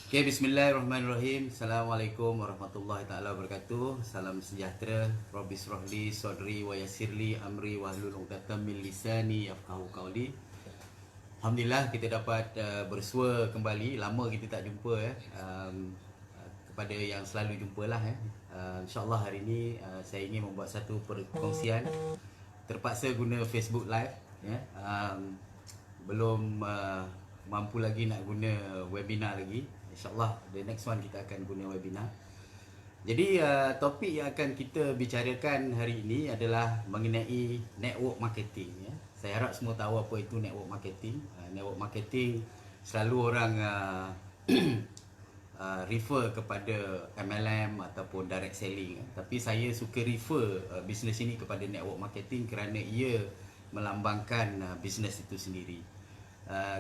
Okay, bismillahirrahmanirrahim. Assalamualaikum warahmatullahi taala wabarakatuh. Salam sejahtera. Rabbi shrahli sadri wa yassirli amri wahlul 'uqdatam min lisani yafqahu qawli. Alhamdulillah kita dapat bersua kembali. Lama kita tak jumpa kepada yang selalu jumpalah insya-Allah hari ini saya ingin membuat satu perkongsian. Terpaksa guna Facebook Live belum mampu lagi nak guna webinar lagi. InsyaAllah the next one kita akan guna webinar. Jadi topik yang akan kita bicarakan hari ini adalah mengenai network marketing. Saya harap semua tahu apa itu network marketing. Network marketing selalu orang refer kepada MLM ataupun direct selling. Tapi saya suka refer bisnes ini kepada network marketing kerana ia melambangkan bisnes itu sendiri.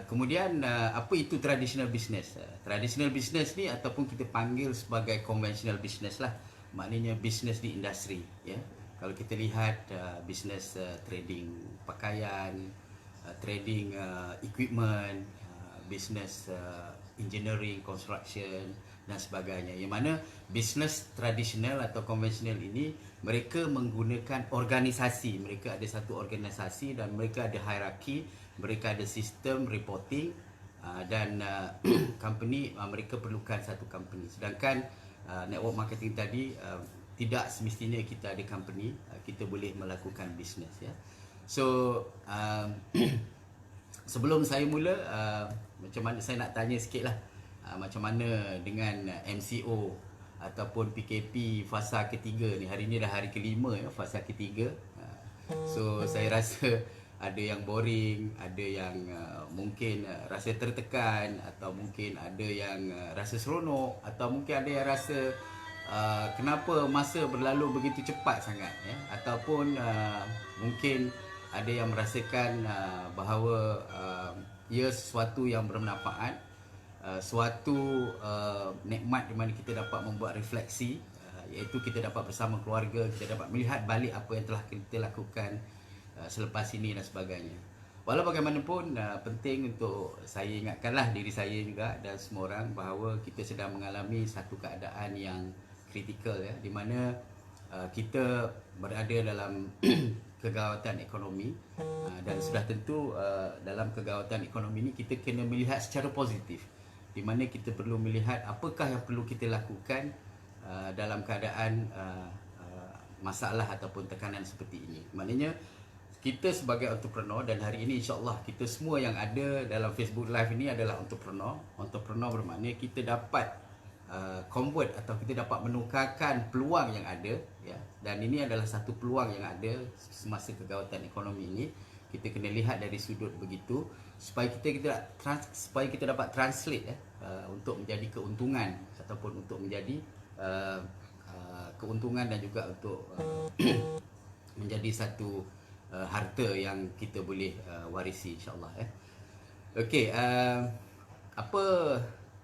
Kemudian apa itu traditional business? Traditional business ni ataupun kita panggil sebagai conventional business lah. Maknanya business di industri, ya. Kalau kita lihat business trading pakaian, trading equipment, business engineering, construction dan sebagainya. Yang mana business tradisional atau konvensional ini mereka menggunakan organisasi, mereka ada satu organisasi dan mereka ada hierarki, mereka ada sistem reporting dan company mereka perlukan satu company. Sedangkan network marketing tadi tidak semestinya kita ada company, kita boleh melakukan bisnes, ya. So sebelum saya mula macam mana saya nak tanya sikitlah macam mana dengan MCO ataupun PKP fasa ketiga ni. Hari ni dah hari kelima, ya, fasa ketiga. So saya rasa ada yang boring, ada yang mungkin rasa tertekan, atau mungkin ada yang rasa seronok, atau mungkin ada yang rasa kenapa masa berlalu begitu cepat sangat, ya. Ataupun mungkin ada yang merasakan bahawa ia sesuatu yang bermanfaat, suatu nikmat di mana kita dapat membuat refleksi, iaitu kita dapat bersama keluarga, kita dapat melihat balik apa yang telah kita lakukan selepas ini dan sebagainya. Walau bagaimanapun penting untuk saya ingatkanlah diri saya juga dan semua orang bahawa kita sedang mengalami satu keadaan yang kritikal, ya, di mana kita berada dalam kegawatan ekonomi dan sudah tentu dalam kegawatan ekonomi ini kita kena melihat secara positif, di mana kita perlu melihat apakah yang perlu kita lakukan dalam keadaan masalah ataupun tekanan seperti ini. Maknanya kita sebagai entrepreneur, dan hari ini insya-Allah kita semua yang ada dalam Facebook Live ini adalah entrepreneur. Entrepreneur bermakna kita dapat convert atau kita dapat menukarkan peluang yang ada, ya. Dan ini adalah satu peluang yang ada semasa kegawatan ekonomi ini. Kita kena lihat dari sudut begitu supaya kita dapat translate, ya, untuk menjadi keuntungan ataupun untuk menjadi keuntungan dan juga untuk menjadi satu harta yang kita boleh warisi, insya-Allah, ya. Okey, apa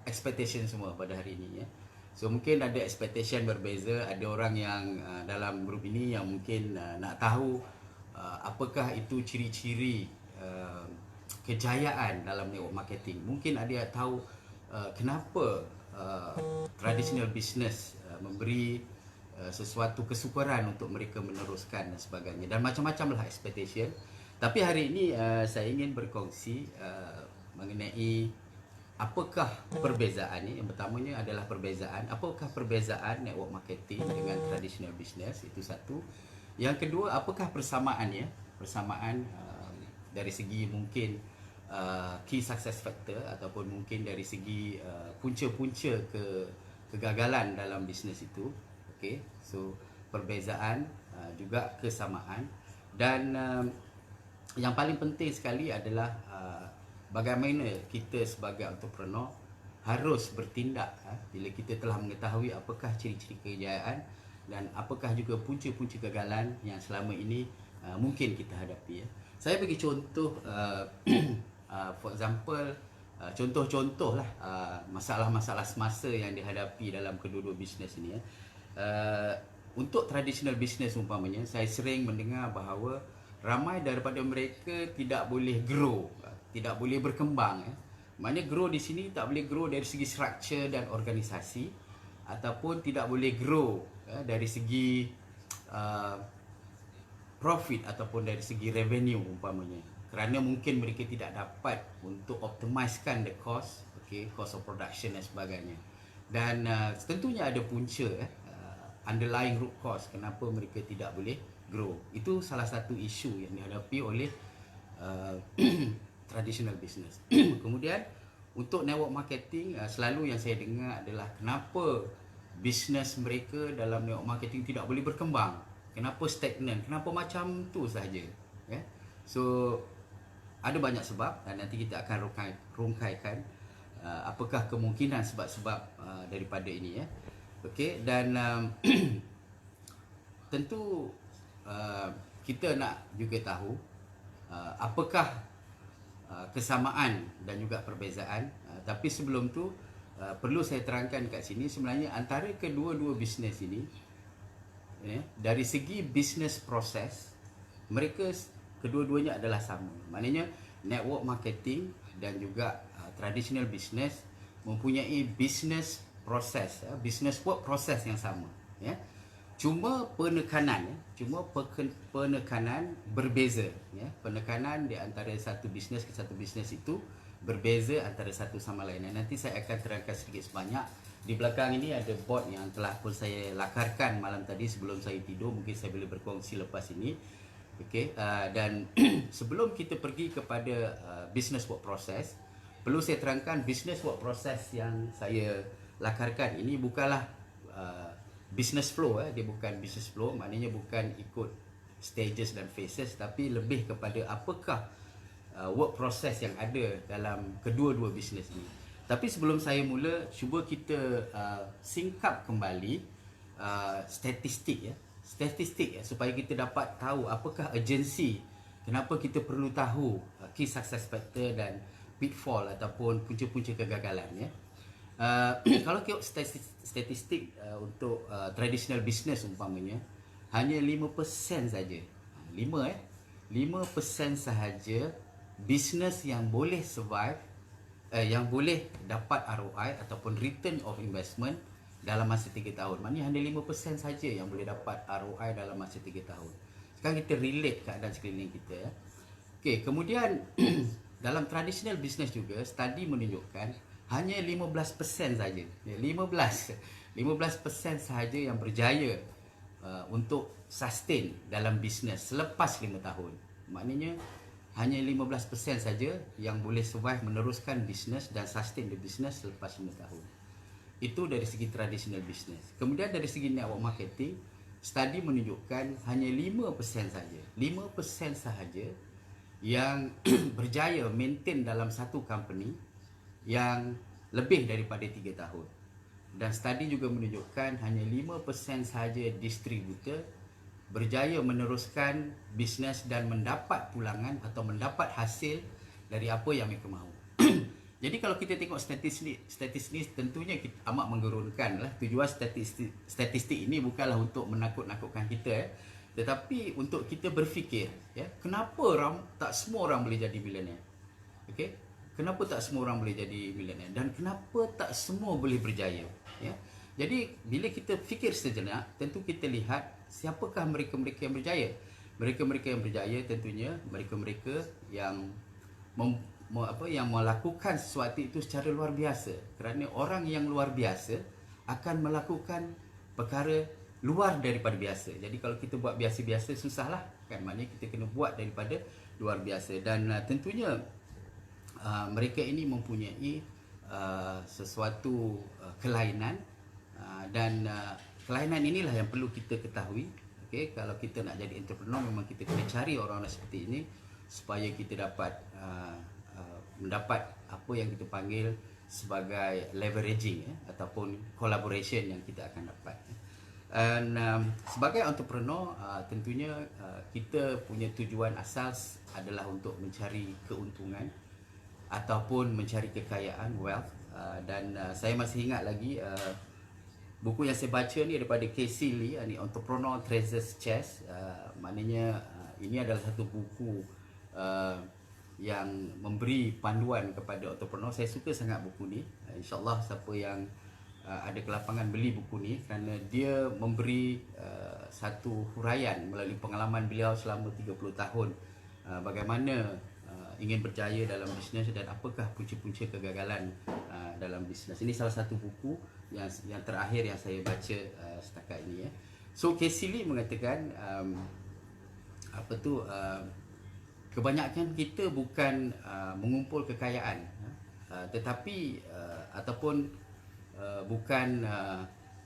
expectation semua pada hari ini, ya. So mungkin ada expectation berbeza. Ada orang yang dalam grup ini yang mungkin nak tahu apakah itu ciri-ciri kejayaan dalam network marketing. Mungkin ada yang tahu kenapa traditional business memberi sesuatu kesukaran untuk mereka meneruskan dan sebagainya, dan macam-macam lah expectation. Tapi hari ini saya ingin berkongsi mengenai apakah perbezaan ni. Yang pertamanya adalah perbezaan, apakah perbezaan network marketing dengan traditional business, itu satu. Yang kedua, apakah persamaannya, persamaan dari segi mungkin key success factor ataupun mungkin dari segi punca-punca kegagalan dalam bisnes itu. Okey, so perbezaan juga kesamaan, dan yang paling penting sekali adalah bagaimana kita sebagai entrepreneur harus bertindak bila kita telah mengetahui apakah ciri-ciri kejayaan dan apakah juga punca-punca kegagalan yang selama ini mungkin kita hadapi, ya. Saya bagi contoh for example, contoh-contoh lah masalah-masalah semasa yang dihadapi dalam kedua-dua bisnes ini, ya. Untuk traditional business umpamanya, saya sering mendengar bahawa ramai daripada mereka tidak boleh grow, tidak boleh berkembang, ya. Maknanya grow di sini tak boleh grow dari segi structure dan organisasi, ataupun tidak boleh grow dari segi profit ataupun dari segi revenue umpamanya, kerana mungkin mereka tidak dapat untuk optimizekan the cost, cost of production dan sebagainya. Dan tentunya ada punca underlying root cause kenapa mereka tidak boleh grow. Itu salah satu isu yang dihadapi oleh traditional business. Kemudian untuk network marketing, selalu yang saya dengar adalah kenapa bisnes mereka dalam network marketing tidak boleh berkembang, kenapa stagnan, kenapa macam tu saja. So ada banyak sebab dan nanti kita akan rungkaikan apakah kemungkinan sebab-sebab daripada ini. Dan tentu kita nak juga tahu apakah kesamaan dan juga perbezaan. Tapi sebelum tu perlu saya terangkan kat sini, sebenarnya antara kedua-dua bisnes ini, dari segi bisnes proses, mereka kedua-duanya adalah sama. Maknanya network marketing dan juga traditional business mempunyai business proses, business work proses yang sama. Cuma penekanan, penekanan berbeza. Penekanan di antara satu bisnes ke satu bisnes itu berbeza antara satu sama lain. Nanti saya akan terangkan sedikit sebanyak. Di belakang ini ada board yang telah pun saya lakarkan malam tadi sebelum saya tidur. Mungkin saya boleh berkongsi lepas ini. Dan sebelum kita pergi kepada business work process, perlu saya terangkan business work process yang saya lakarkan ini bukanlah business flow. Dia bukan business flow, maknanya bukan ikut stages dan phases, tapi lebih kepada apakah work process yang ada dalam kedua-dua bisnes ini. Tapi sebelum saya mula, cuba kita singkap kembali statistik supaya kita dapat tahu apakah urgency, kenapa kita perlu tahu key success factor dan pitfall ataupun punca-punca kegagalan. Kalau tengok statistik untuk traditional business umpamanya, hanya 5% saja. 5% sahaja business yang boleh survive, yang boleh dapat ROI ataupun return of investment dalam masa 3 tahun. Maknanya hanya 5% saja yang boleh dapat ROI dalam masa 3 tahun. Sekarang kita relate keadaan sekeliling kita. Kemudian dalam traditional business juga, study menunjukkan hanya 15% saja. 15% sahaja yang berjaya untuk sustain dalam bisnes selepas 5 tahun. Maknanya hanya 15% saja yang boleh survive, meneruskan bisnes dan sustain the business selepas 5 tahun. Itu dari segi traditional business. Kemudian dari segi network marketing, study menunjukkan hanya 5% saja. 5% sahaja yang berjaya maintain dalam satu company yang lebih daripada 3 tahun. Dan study juga menunjukkan hanya 5% sahaja distributor berjaya meneruskan bisnes dan mendapat pulangan atau mendapat hasil dari apa yang mereka mahu. Jadi kalau kita tengok statistik tentunya kita amat menggerunkan lah. Tujuan statistik ini bukanlah untuk menakut-nakutkan kita, tetapi untuk kita berfikir, kenapa tak semua orang boleh jadi millionaire? Kenapa tak semua orang boleh jadi millionaire? Dan kenapa tak semua boleh berjaya? Jadi bila kita fikir sejenak, tentu kita lihat siapakah mereka-mereka yang berjaya. Mereka-mereka yang berjaya tentunya mereka-mereka yang yang melakukan sesuatu itu secara luar biasa. Kerana orang yang luar biasa akan melakukan perkara luar daripada biasa. Jadi kalau kita buat biasa-biasa, susahlah kan. Maknanya kita kena buat daripada luar biasa. Dan tentunya mereka ini mempunyai sesuatu kelainan, dan kelainan inilah yang perlu kita ketahui. Kalau kita nak jadi entrepreneur, memang kita kena cari orang-orang seperti ini supaya kita dapat mendapat apa yang kita panggil sebagai leveraging, ataupun collaboration yang kita akan dapat. Dan sebagai entrepreneur, tentunya kita punya tujuan asas adalah untuk mencari keuntungan ataupun mencari kekayaan, wealth. Dan saya masih ingat lagi buku yang saya baca ni daripada Casey Lee, ni Entrepreneur Treasures Chest. Maknanya ini adalah satu buku yang memberi panduan kepada entrepreneur. Saya suka sangat buku ni. InsyaAllah siapa yang ada kelapangan beli buku ni, kerana dia memberi satu huraian melalui pengalaman beliau selama 30 tahun bagaimana ingin berjaya dalam bisnes dan apakah punca-punca kegagalan dalam bisnes. Ini salah satu buku yang terakhir yang saya baca setakat ini. So Casey Lee mengatakan kebanyakan kita bukan mengumpul kekayaan, tetapi ataupun bukan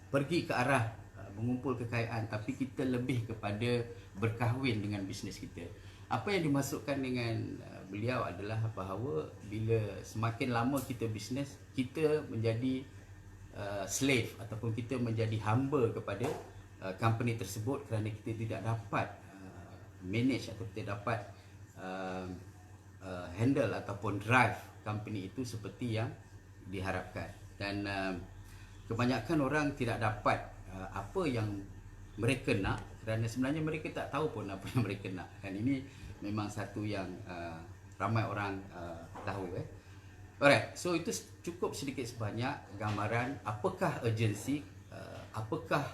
pergi ke arah mengumpul kekayaan, tapi kita lebih kepada berkahwin dengan bisnes kita. Apa yang dimasukkan dengan beliau adalah bahawa bila semakin lama kita bisnes, kita menjadi slave ataupun kita menjadi hamba kepada company tersebut, kerana kita tidak dapat manage atau kita dapat handle ataupun drive company itu seperti yang diharapkan. Dan kebanyakan orang tidak dapat apa yang mereka nak, kerana sebenarnya mereka tak tahu pun apa yang mereka nak. Dan ini memang satu yang ramai orang tahu. Alright, so itu cukup sedikit sebanyak gambaran apakah urgency, apakah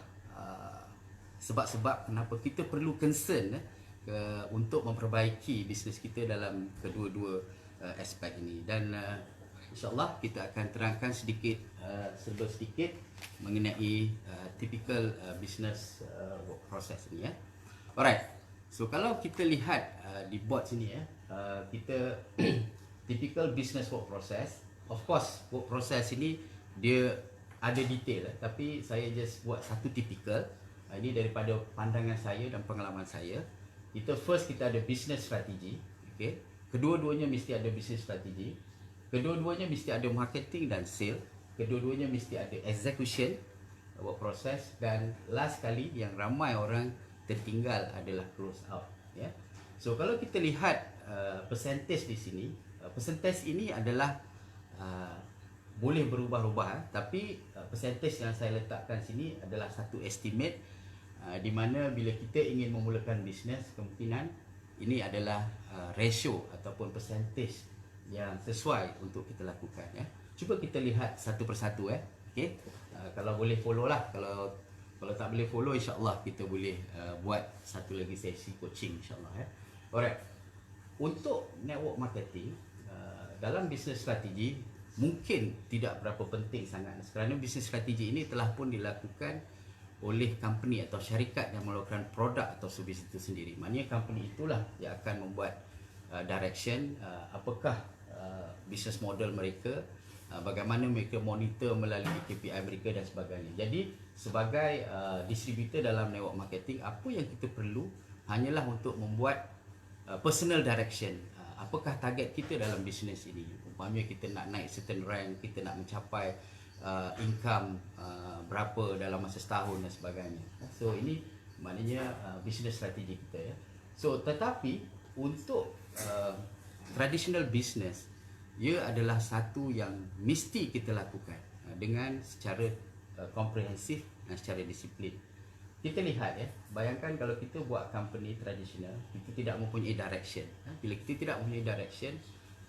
sebab-sebab kenapa kita perlu concern untuk memperbaiki bisnes kita dalam kedua-dua aspek ini. Dan InsyaAllah kita akan terangkan sedikit serba sedikit mengenai typical business work process ni. Alright, so kalau kita lihat di board sini kita typical business work process. Of course work process ini dia ada detail, tapi saya just buat satu typical. Ini daripada pandangan saya dan pengalaman saya. Kita ada business strategy, okay? Kedua-duanya mesti ada business strategy. Kedua-duanya mesti ada marketing dan sale. Kedua-duanya mesti ada execution, work process. Dan last kali yang ramai orang tertinggal adalah close out. So kalau kita lihat percentage di sini, percentage ini adalah boleh berubah-ubah, tapi percentage yang saya letakkan sini adalah satu estimate, di mana bila kita ingin memulakan bisnes, kemungkinan ini adalah ratio ataupun percentage yang sesuai untuk kita lakukan. Cuba kita lihat satu persatu. Okay? Kalau boleh follow lah. Kalau tak boleh follow, insyaAllah kita boleh buat satu lagi sesi coaching, insyaAllah. Alright. Untuk network marketing dalam business strategi mungkin tidak berapa penting sangat, kerana business strategi ini telah pun dilakukan oleh company atau syarikat yang melakukan produk atau servis itu sendiri. Maknanya company itulah yang akan membuat direction, apakah business model mereka, bagaimana mereka monitor melalui KPI mereka dan sebagainya. Jadi sebagai distributor dalam network marketing, apa yang kita perlu hanyalah untuk membuat personal direction. Apakah target kita dalam bisnes ini? Umpamanya kita nak naik certain rank, kita nak mencapai income berapa dalam masa setahun dan sebagainya. So ini maknanya business strategi kita. So tetapi untuk traditional business, ia adalah satu yang mesti kita lakukan dengan secara komprehensif dan secara disiplin. Kita lihat bayangkan kalau kita buat company tradisional, kita tidak mempunyai direction. Bila kita tidak mempunyai direction,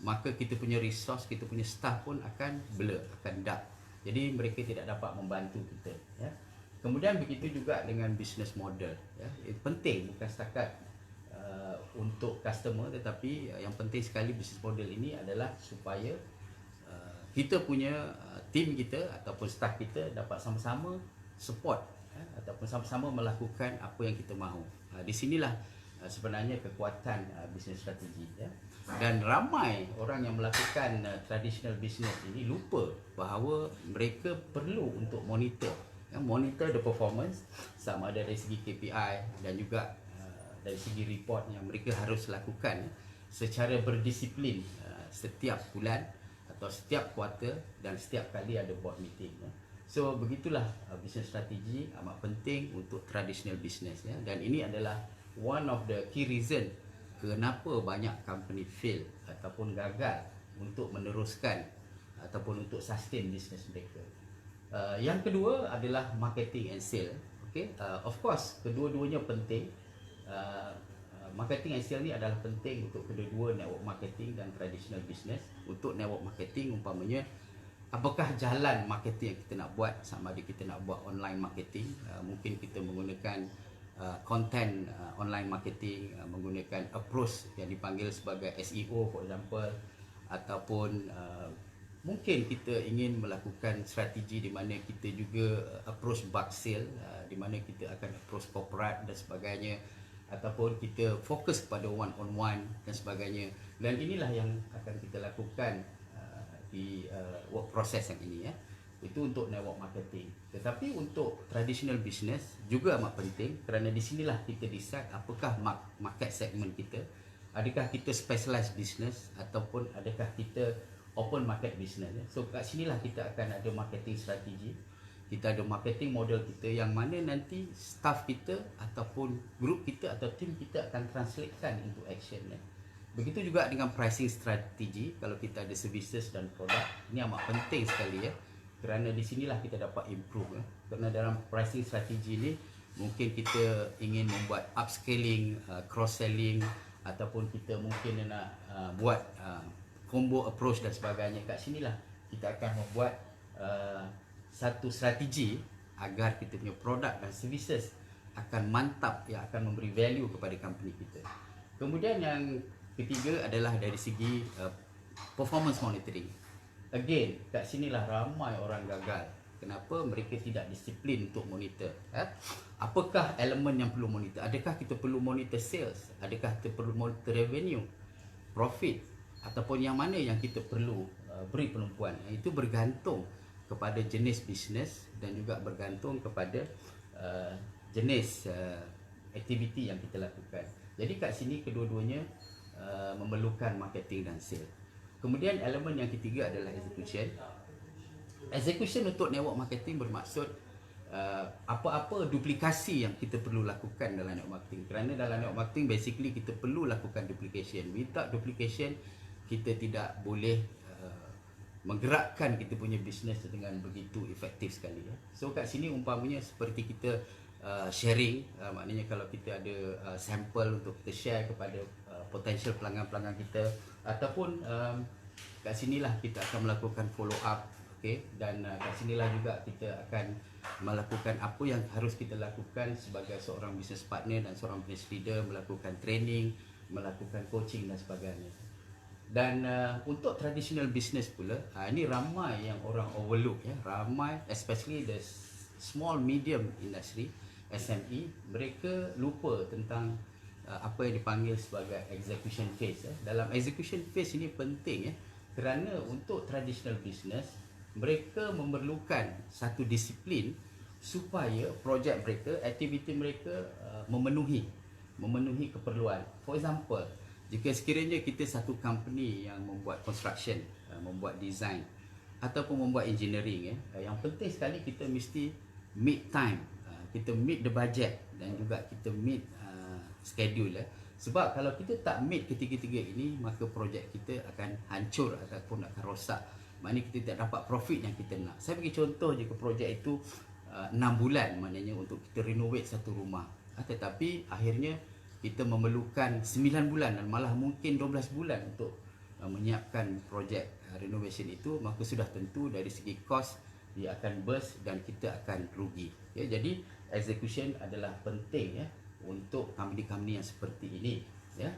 maka kita punya resource, kita punya staff pun akan blur, akan dark. Jadi mereka tidak dapat membantu kita. Kemudian begitu juga dengan business model. Penting bukan setakat untuk customer, tetapi yang penting sekali business model ini adalah supaya kita punya team kita ataupun staff kita dapat sama-sama support ataupun sama-sama melakukan apa yang kita mahu. Di sinilah sebenarnya kekuatan business strategi. Dan ramai orang yang melakukan traditional business ini lupa bahawa mereka perlu untuk monitor the performance, sama ada dari segi KPI dan juga dari segi report yang mereka harus lakukan secara berdisiplin setiap bulan atau setiap kuartal dan setiap kali ada board meeting. So begitulah business strategi amat penting untuk traditional business. Dan ini adalah one of the key reason kenapa banyak company fail ataupun gagal untuk meneruskan ataupun untuk sustain business mereka. Yang kedua adalah marketing and sale. Okay? Of course kedua-duanya penting. marketing and sales ni adalah penting untuk kedua-dua network marketing dan traditional business. Untuk network marketing umpamanya, apakah jalan marketing yang kita nak buat, sama ada kita nak buat online marketing, mungkin kita menggunakan content online marketing, menggunakan approach yang dipanggil sebagai SEO for example, ataupun mungkin kita ingin melakukan strategi di mana kita juga approach bulk sale, di mana kita akan approach corporate dan sebagainya, ataupun kita fokus kepada one on one dan sebagainya. Dan inilah yang akan kita lakukan di work process yang ini ya. Itu untuk network marketing. Tetapi untuk traditional business juga amat penting, kerana di sinilah kita decide apakah market segment kita. Adakah kita specialized business ataupun adakah kita open market business ya. So kat sinilah kita akan ada marketing strategi. Kita ada marketing model kita yang mana nanti staff kita ataupun group kita atau team kita akan translatekan into action ya. Begitu juga dengan pricing strategi. Kalau kita ada services dan produk, ini amat penting sekali ya. Kerana di sinilah kita dapat improve ya. Kerana dalam pricing strategi ni mungkin kita ingin membuat upscaling, cross selling, ataupun kita mungkin nak buat combo approach dan sebagainya. Kat sinilah kita akan membuat satu strategi agar kita punya produk dan services akan mantap, yang akan memberi value kepada company kita. Kemudian yang ketiga adalah dari segi performance monitoring. Again, kat sinilah ramai orang gagal. Kenapa? Mereka tidak disiplin untuk monitor. Apakah elemen yang perlu monitor? Adakah kita perlu monitor sales? Adakah kita perlu monitor revenue, profit? Ataupun yang mana yang kita perlu beri penumpuan? Itu bergantung kepada jenis bisnes dan juga bergantung kepada jenis aktiviti yang kita lakukan. Jadi kat sini kedua-duanya memerlukan marketing dan sales. Kemudian elemen yang ketiga adalah execution. Execution untuk network marketing bermaksud apa-apa duplikasi yang kita perlu lakukan dalam network marketing. Kerana dalam network marketing basically kita perlu lakukan duplication. Without duplication kita tidak boleh menggerakkan kita punya bisnes dengan begitu efektif sekali ya. So kat sini umpamanya seperti kita sharing, maknanya kalau kita ada sampel untuk kita share kepada potential pelanggan-pelanggan kita, ataupun kat sinilah kita akan melakukan follow up, okay? Dan kat sinilah juga kita akan melakukan apa yang harus kita lakukan sebagai seorang business partner dan seorang business leader, melakukan training, melakukan coaching dan sebagainya. Dan untuk traditional business pula, ini ramai yang orang overlook ya, ramai especially the small medium industry, SME, mereka lupa tentang apa yang dipanggil sebagai execution phase ya. Dalam execution phase ini penting ya, kerana untuk traditional business mereka memerlukan satu disiplin supaya projek mereka, aktiviti mereka memenuhi keperluan. For example, jika sekiranya kita satu company yang membuat construction, membuat design ataupun membuat engineering ya, yang penting sekali kita mesti meet time, kita meet the budget dan juga kita meet schedule ya. Sebab kalau kita tak meet ketiga-tiga ini, maka projek kita akan hancur ataupun akan rosak. Maknanya kita tak dapat profit yang kita nak. Saya bagi contoh, jika projek itu 6 bulan maknanya untuk kita renovate satu rumah, tetapi akhirnya kita memerlukan 9 bulan dan malah mungkin 12 bulan untuk menyiapkan projek renovation itu, maka sudah tentu dari segi kos dia akan burst dan kita akan rugi ya. Jadi execution adalah penting ya untuk company-company yang seperti ini ya.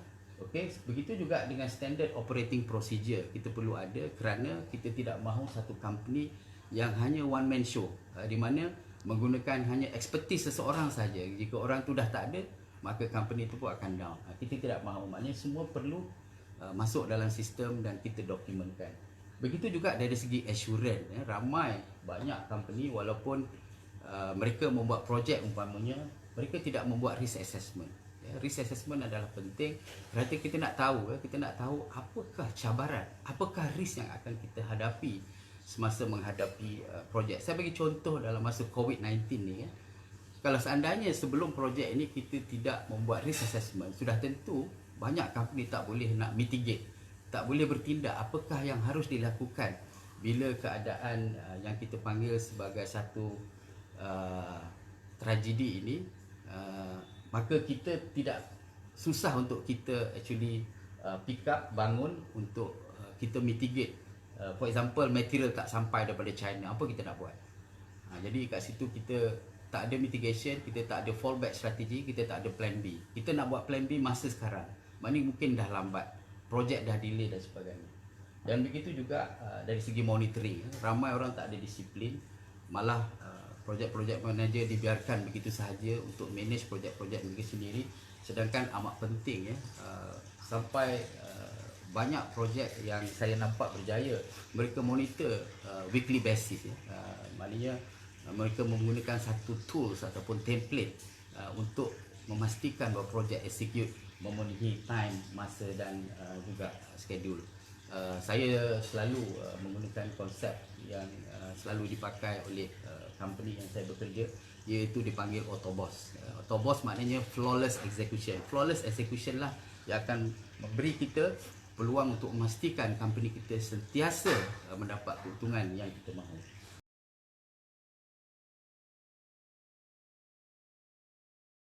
Okey, begitu juga dengan standard operating procedure kita perlu ada, kerana kita tidak mahu satu company yang hanya one man show, di mana menggunakan hanya expertise seseorang saja. Jika orang tu dah tak ada, maka company itu pun akan down. Kita tidak mahu, maknanya semua perlu masuk dalam sistem dan kita dokumentkan. Begitu juga dari segi assurance ya, ramai banyak company walaupun mereka membuat projek umpamanya, mereka tidak membuat risk assessment ya. Risk assessment adalah penting kerana kita nak tahu ya, kita nak tahu apakah cabaran, apakah risk yang akan kita hadapi semasa menghadapi projek. Saya bagi contoh dalam masa COVID-19 ni ya. Kalau seandainya sebelum projek ini kita tidak membuat risk assessment, sudah tentu banyak company tak boleh nak mitigate, tak boleh bertindak apakah yang harus dilakukan bila keadaan yang kita panggil sebagai satu tragedi ini, maka kita tidak susah untuk kita actually pick up, bangun untuk kita mitigate. For example, material tak sampai daripada China, apa kita nak buat? Jadi kat situ kita tak ada mitigation, kita tak ada fallback strategi, kita tak ada plan B. Kita nak buat plan B masa sekarang, maknanya mungkin dah lambat, projek dah delay dan sebagainya. Dan begitu juga dari segi monitoring, ramai orang tak ada disiplin, malah projek-projek manager dibiarkan begitu sahaja untuk manage projek-projek mereka sendiri, sedangkan amat penting sampai banyak projek yang saya nampak berjaya, mereka monitor weekly basis maknanya mereka menggunakan satu tools ataupun template untuk memastikan bahawa projek execute memenuhi time, masa dan juga schedule. Saya selalu menggunakan konsep yang selalu dipakai oleh company yang saya bekerja, iaitu dipanggil Autoboss. Autoboss maknanya flawless execution. Flawless execution lah yang akan memberi kita peluang untuk memastikan company kita sentiasa mendapat keuntungan yang kita mahu.